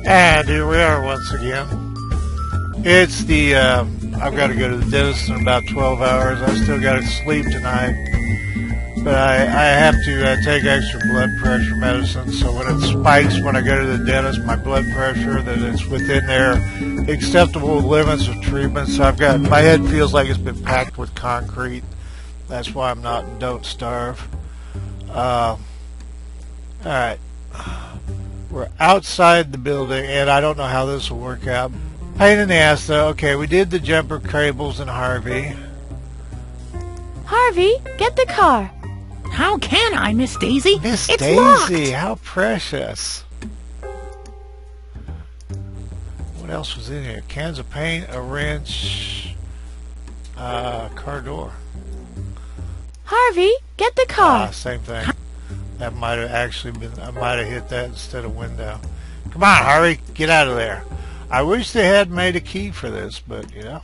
And here we are once again. It's the, I've got to go to the dentist in about 12 hours. I still got to sleep tonight. But I have to take extra blood pressure medicine. So when it spikes when I go to the dentist, my blood pressure, that it's within their acceptable limits of treatment. So I've got, my head feels like it's been packed with concrete. That's why I'm not in Don't Starve. Alright. We're outside the building, and I don't know how this will work out. Pain in the ass, though. Okay, we did the jumper cables in Harvey. Harvey, get the car. How can I, Miss Daisy? Miss It's Daisy, locked. how precious. What else was in here? Cans of paint, a wrench, car door. Harvey, get the car. Same thing. That might have actually been, I might have hit that instead of window. Come on, Harvey, get out of there. I wish they had made a key for this, but, you know.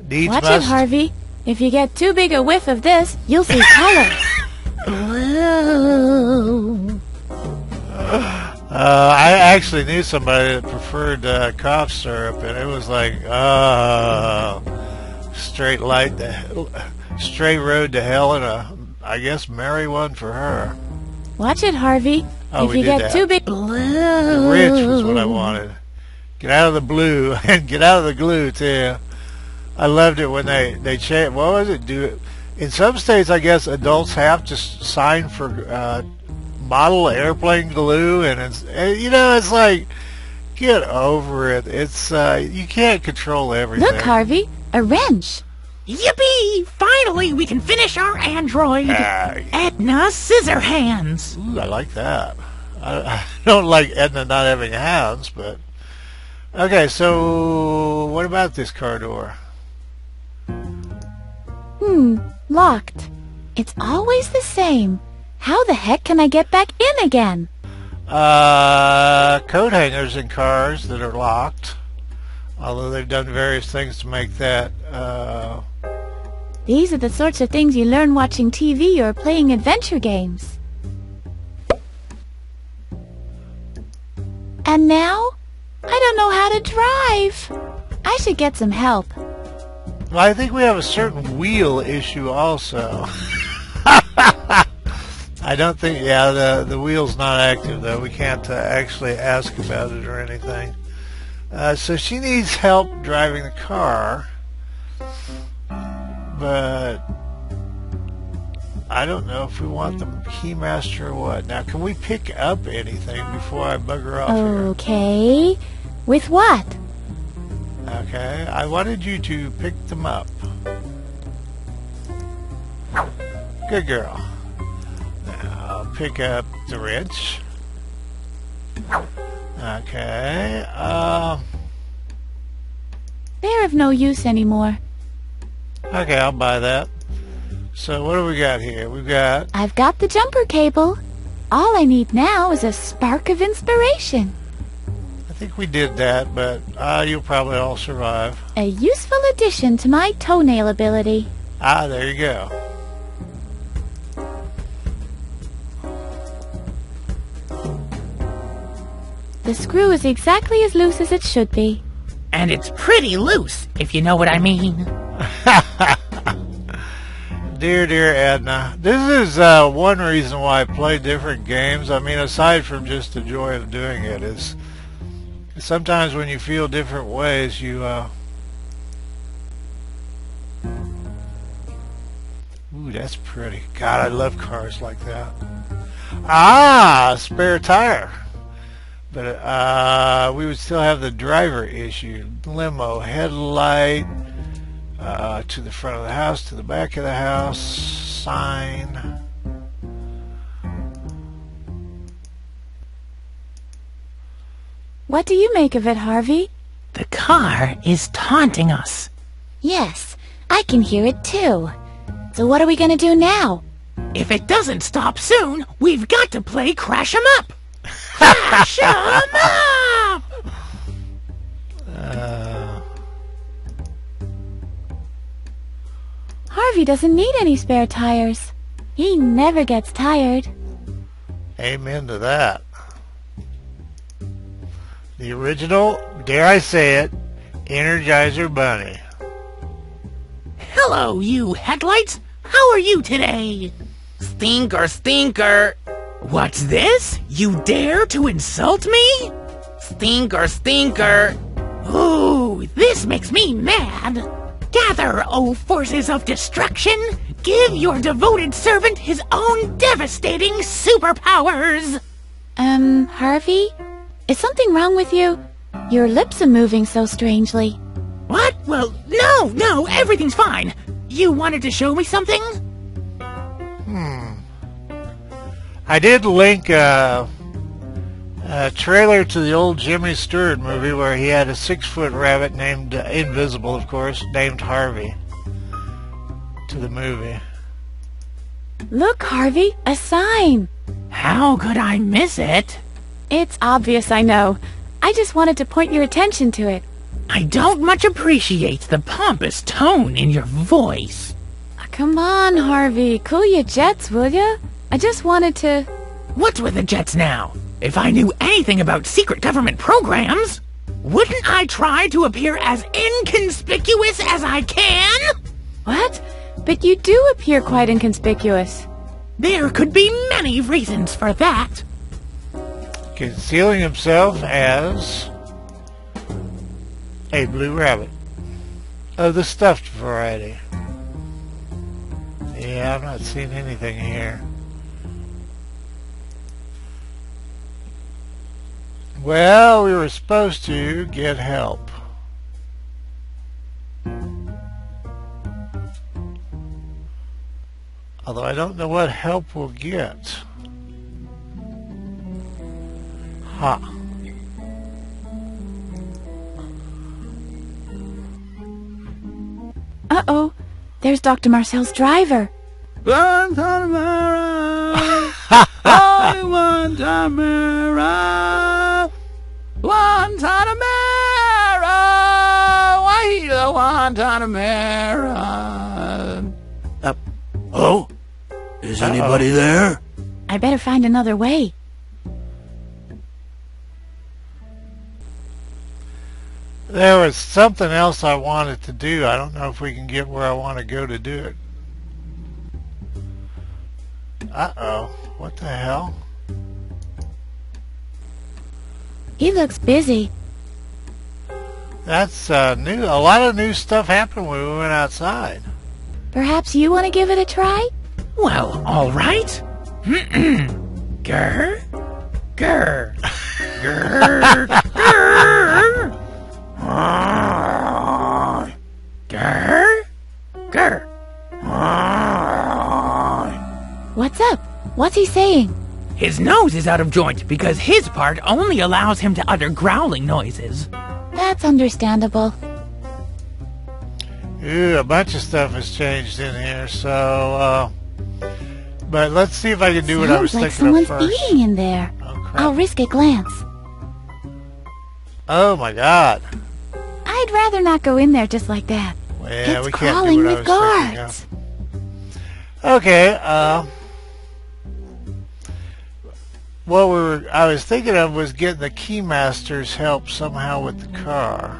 Needs Watch must. it, Harvey. If you get too big a whiff of this, you'll see color. I actually knew somebody that preferred cough syrup, and it was like, straight road to hell, and I guess merry one for her. Watch it, Harvey. Oh, if you get too big, The rich was what I wanted. Get out of the blue and get out of the glue too. I loved it when they changed. What was it? In some states, I guess adults have to sign for model airplane glue, and it's it's like, get over it. It's you can't control everything. look, Harvey, a wrench. Yippee! Finally, we can finish our android. Edna Scissorhands. Ooh, I like that. I don't like Edna not having hands, but okay. So what about this car door? Locked. It's always the same. How the heck can I get back in again? Coat hangers in cars that are locked. Although they've done various things to make that. These are the sorts of things you learn watching TV or playing adventure games. And now, I don't know how to drive. I should get some help. Well, I think we have a certain wheel issue also. I don't think, the wheel's not active though. We can't actually ask about it or anything. So she needs help driving the car, but I don't know if we want the keymaster or what. Now, can we pick up anything before I bugger off here? Okay. With what? Okay, I wanted you to pick them up. Good girl. Now, pick up the wrench. Okay, They're of no use anymore. okay, I'll buy that. So what do we got here? We've got, I've got the jumper cable. All I need now is a spark of inspiration. I think we did that, but you'll probably all survive. A useful addition to my toenail ability. There you go. The screw is exactly as loose as it should be. And it's pretty loose, if you know what I mean. Dear Edna, this is one reason why I play different games. I mean, aside from just the joy of doing it, is sometimes when you feel different ways, you ooh, that's pretty. God, I love cars like that. Spare tire. But we would still have the driver issue. Limo headlight, to the front of the house, to the back of the house, sign. What do you make of it, Harvey? The car is taunting us. Yes, I can hear it too. So what are we going to do now? If it doesn't stop soon, we've got to play Crash 'em Up. Crash 'em Up! Harvey doesn't need any spare tires. He never gets tired. Amen to that. The original, dare I say it, Energizer Bunny. Hello, you headlights. How are you today? Stinker, stinker. What's this? You dare to insult me? Stinker, stinker. Ooh, this makes me mad. Gather, O forces of destruction. Give your devoted servant his own devastating superpowers. Harvey? Is something wrong with you? Your lips are moving so strangely. What? Well, no, everything's fine. You wanted to show me something? I did link a trailer to the old Jimmy Stewart movie where he had a 6-foot rabbit named, invisible of course, named Harvey to the movie. Look, Harvey, a sign. How could I miss it? It's obvious, I know. I just wanted to point your attention to it. I don't much appreciate the pompous tone in your voice. Come on, Harvey. Cool your jets, will ya? I just wanted to... What's with the jets now? If I knew anything about secret government programs, wouldn't I try to appear as inconspicuous as I can? What? But you do appear quite inconspicuous. There could be many reasons for that. Concealing himself as a blue rabbit of the stuffed variety. Yeah, I'm not seeing anything here. Well, we were supposed to get help. Although I don't know what help we'll get. Ha. Uh-oh. There's Dr. Marcel's driver. Guantanamera. Only Guantanamera. Guantanamera. Why the Guantanamera? Oh? Is anybody there? I better find another way. There was something else I wanted to do. I don't know if we can get where I want to go to do it. Uh-oh. What the hell? He looks busy. That's new. A lot of new stuff happened when we went outside. Perhaps you want to give it a try? Well, all right. Grr, grr, grr, grr. Grr, grr. What's up? What's he saying? His nose is out of joint because his part only allows him to utter growling noises. That's understandable. Ooh, a bunch of stuff has changed in here, so, but let's see if I can do what I was Sounds like thinking of someone's first. eating in there. Oh, crap. I'll risk a glance. Oh, my God. I'd rather not go in there just like that. Well, It's we can't crawling do what with I was thinking guards. of. Okay, what I was thinking of was getting the Keymaster's help somehow with the car.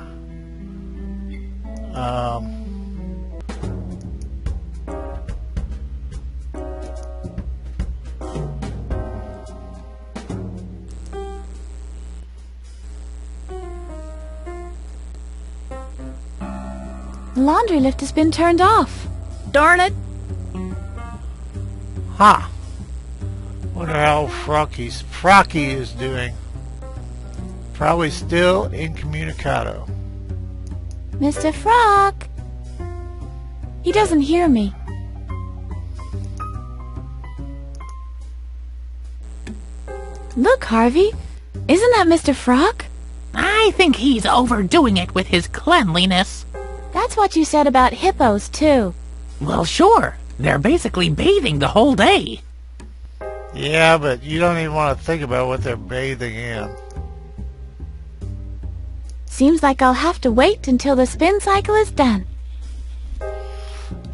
The laundry lift has been turned off. Darn it. Ha! Wonder how Frocky is doing. Probably still incommunicado. Mr. Frog. He doesn't hear me. Look, Harvey. Isn't that Mr. Frog? I think he's overdoing it with his cleanliness. That's what you said about hippos, too. Well, sure. They're basically bathing the whole day. Yeah, but you don't even want to think about what they're bathing in. Seems like I'll have to wait until the spin cycle is done.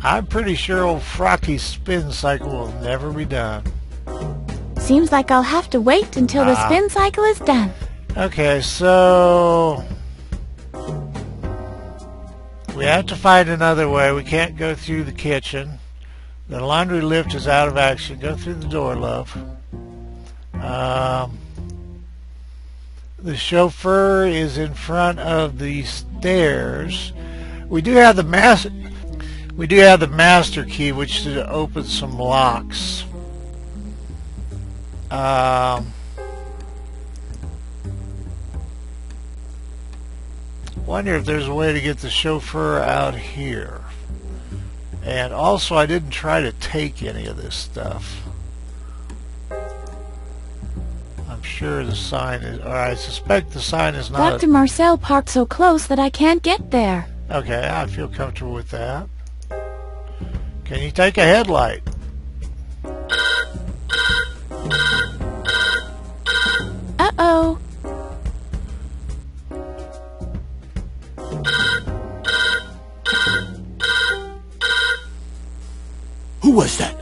I'm pretty sure old Frocky's spin cycle will never be done. Seems like I'll have to wait until the spin cycle is done. Okay, so we have to find another way. We can't go through the kitchen. The laundry lift is out of action. Go through the door, love. The chauffeur is in front of the stairs. We do have the master key, which should open some locks. Wonder if there's a way to get the chauffeur out here. And also, I didn't try to take any of this stuff. I'm sure the sign is, or I suspect the sign is not. Dr. Marcel parked so close that I can't get there. Okay, I feel comfortable with that. Can you take a headlight? Uh-oh. Who was that?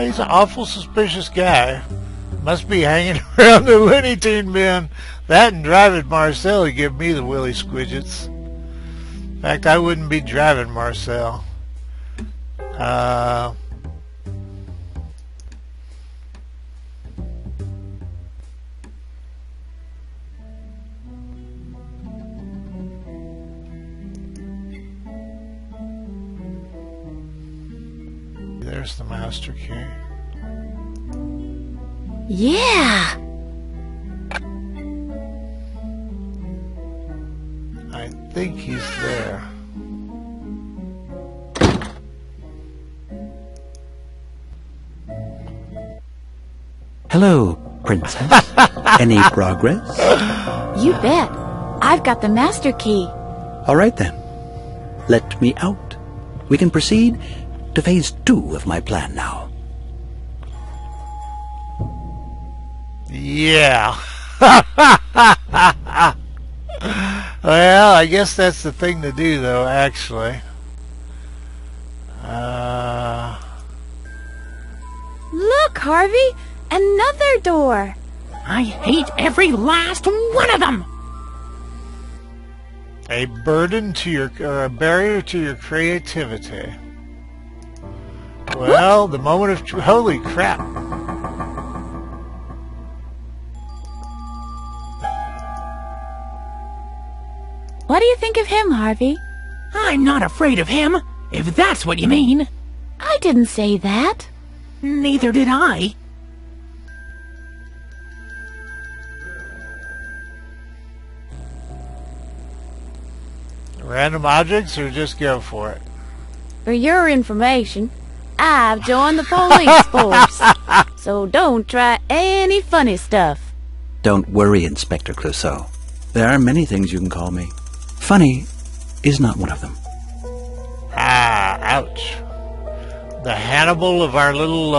He's an awful suspicious guy. Must be hanging around the Looney Tune bin. That and driving Marcel would give me the willy squidgets. In fact, I wouldn't be driving Marcel. There's the master key. Yeah! I think he's there. Hello, Princess. Any progress? You bet. I've got the master key. All right then. Let me out. We can proceed to phase 2 of my plan now. Yeah. Well, I guess that's the thing to do, though, actually. Look, Harvey! Another door! I hate every last one of them! A burden to your, or a barrier to your creativity. Well, the moment of truth. Holy crap. What do you think of him, Harvey? I'm not afraid of him, if that's what you mean. I didn't say that. Neither did I. Random objects, or just go for it? For your information, I've joined the police force. So don't try any funny stuff. Don't worry, Inspector Clouseau. There are many things you can call me. Funny is not one of them. Ah, ouch. The Hannibal of our little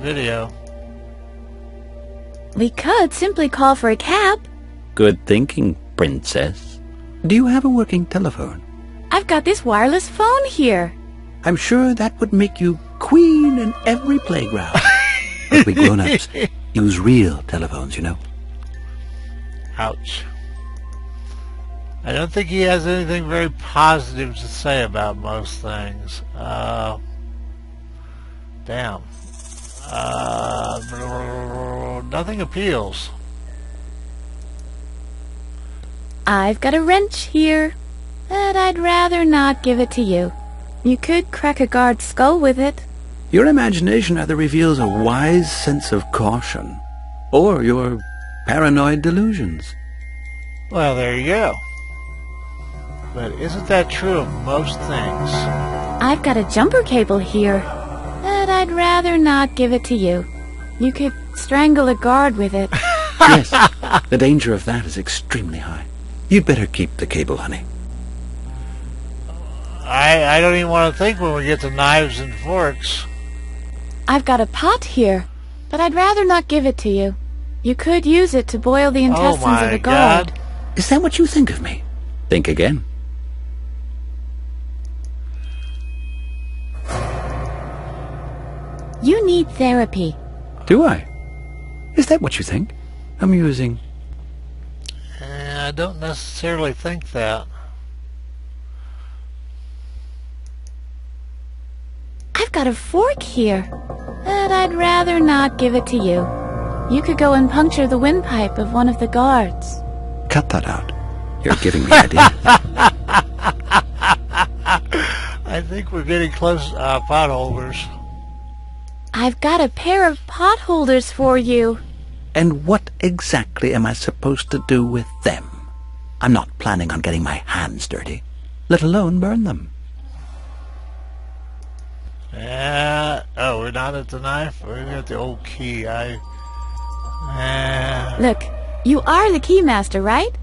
video. We could simply call for a cab. Good thinking, Princess. Do you have a working telephone? I've got this wireless phone here. I'm sure that would make you queen in every playground. But we grown-ups use real telephones, you know. Ouch. I don't think he has anything very positive to say about most things. Damn. Nothing appeals. I've got a wrench here, but I'd rather not give it to you. You could crack a guard's skull with it. Your imagination either reveals a wise sense of caution, or your paranoid delusions. Well, there you go. But isn't that true of most things? I've got a jumper cable here, but I'd rather not give it to you. You could strangle a guard with it. Yes, the danger of that is extremely high. You'd better keep the cable, honey. I don't even want to think when we get to knives and forks. I've got a pot here, but I'd rather not give it to you. You could use it to boil the intestines of a guard. God. Is that what you think of me? Think again. You need therapy. Do I? Is that what you think? Amusing. I don't necessarily think that. I've got a fork here, but I'd rather not give it to you. You could go and puncture the windpipe of one of the guards. Cut that out. You're giving me ideas. I think we're getting close, potholders. I've got a pair of potholders for you. And what exactly am I supposed to do with them? I'm not planning on getting my hands dirty, let alone burn them. Oh, we're not at the knife? We got the old key. Look, you are the keymaster, right?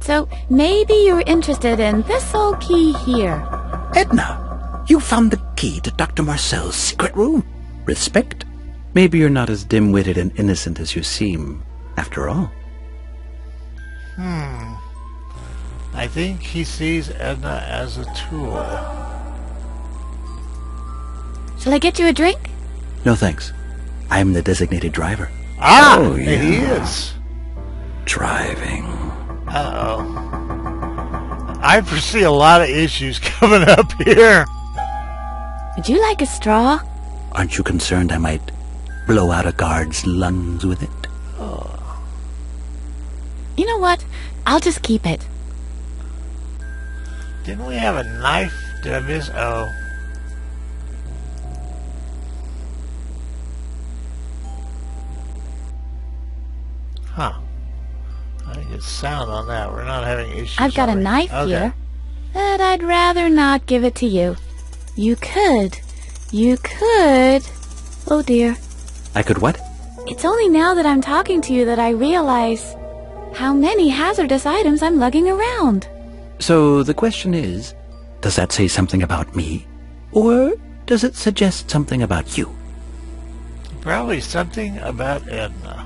So maybe you're interested in this old key here. Edna, you found the key to Dr. Marcel's secret room. Respect. Maybe you're not as dim-witted and innocent as you seem, after all. I think he sees Edna as a tool. Shall I get you a drink? No thanks. I'm the designated driver. Oh, yeah. He is. Driving. Uh-oh. I foresee a lot of issues coming up here. Would you like a straw? Aren't you concerned I might blow out a guard's lungs with it? You know what? I'll just keep it. Didn't we have a knife? Did I miss? Oh. Huh. I didn't get sound on that. We're not having issues. I've got a already. knife Okay. here, but I'd rather not give it to you. You could. Oh dear. I could what? It's only now that I'm talking to you that I realize how many hazardous items I'm lugging around. So the question is, does that say something about me? Or does it suggest something about you? Probably something about Edna.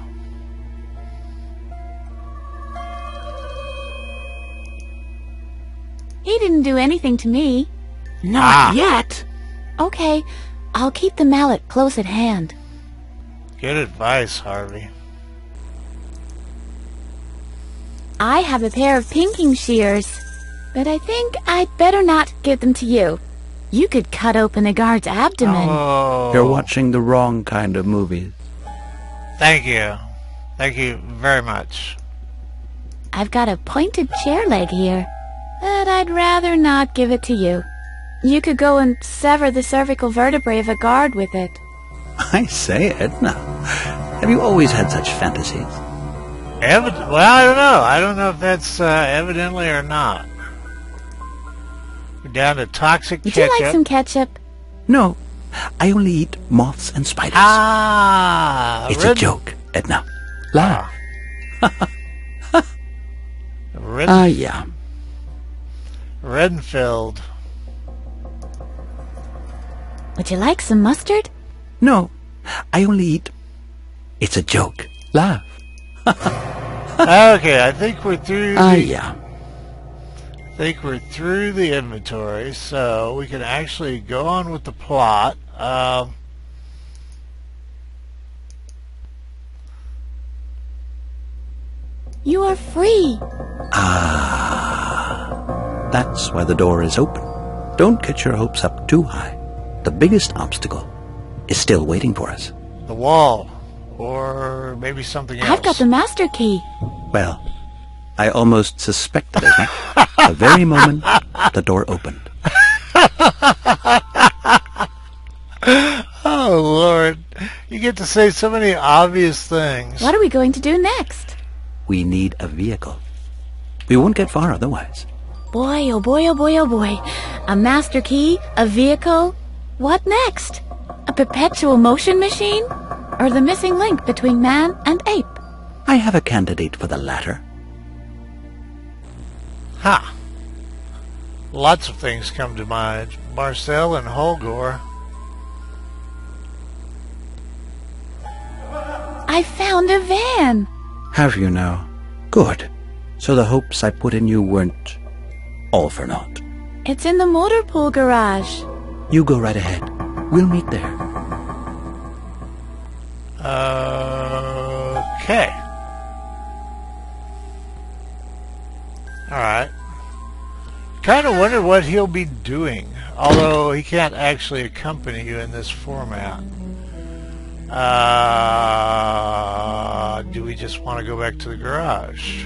He didn't do anything to me. Not yet. Okay, I'll keep the mallet close at hand. Good advice, Harvey. I have a pair of pinking shears, but I think I'd better not give them to you. You could cut open a guard's abdomen. Oh. You're watching the wrong kind of movies. Thank you. Thank you very much. I've got a pointed chair leg here, but I'd rather not give it to you. You could go and sever the cervical vertebrae of a guard with it. I say, Edna, have you always had such fantasies? Well, I don't know. I don't know if that's evidently or not. We're down to toxic Would ketchup. you like some ketchup? No, I only eat moths and spiders. It's a joke, Edna. Laugh. Yeah. Renfield. Would you like some mustard? No, I only eat... It's a joke. Laugh. Okay, I think we're through. Yeah. I think we're through the inventory, so we can actually go on with the plot. You are free. That's why the door is open. Don't get your hopes up too high. The biggest obstacle is still waiting for us. The wall. Or maybe something else. I've got the master key. Well, I almost suspected it. The very moment the door opened. Oh, Lord. You get to say so many obvious things. What are we going to do next? We need a vehicle. We won't get far otherwise. Boy, oh boy, oh boy, oh boy. A master key? A vehicle? What next? A perpetual motion machine? Or the missing link between man and ape? I have a candidate for the latter. Ha! Lots of things come to mind. Marcel and Holgor. I found a van. Have you now? Good. So the hopes I put in you weren't all for naught. It's in the motor pool garage. You go right ahead. We'll meet there. Okay. Alright. Kind of wonder what he'll be doing. Although he can't actually accompany you in this format. Do we just want to go back to the garage?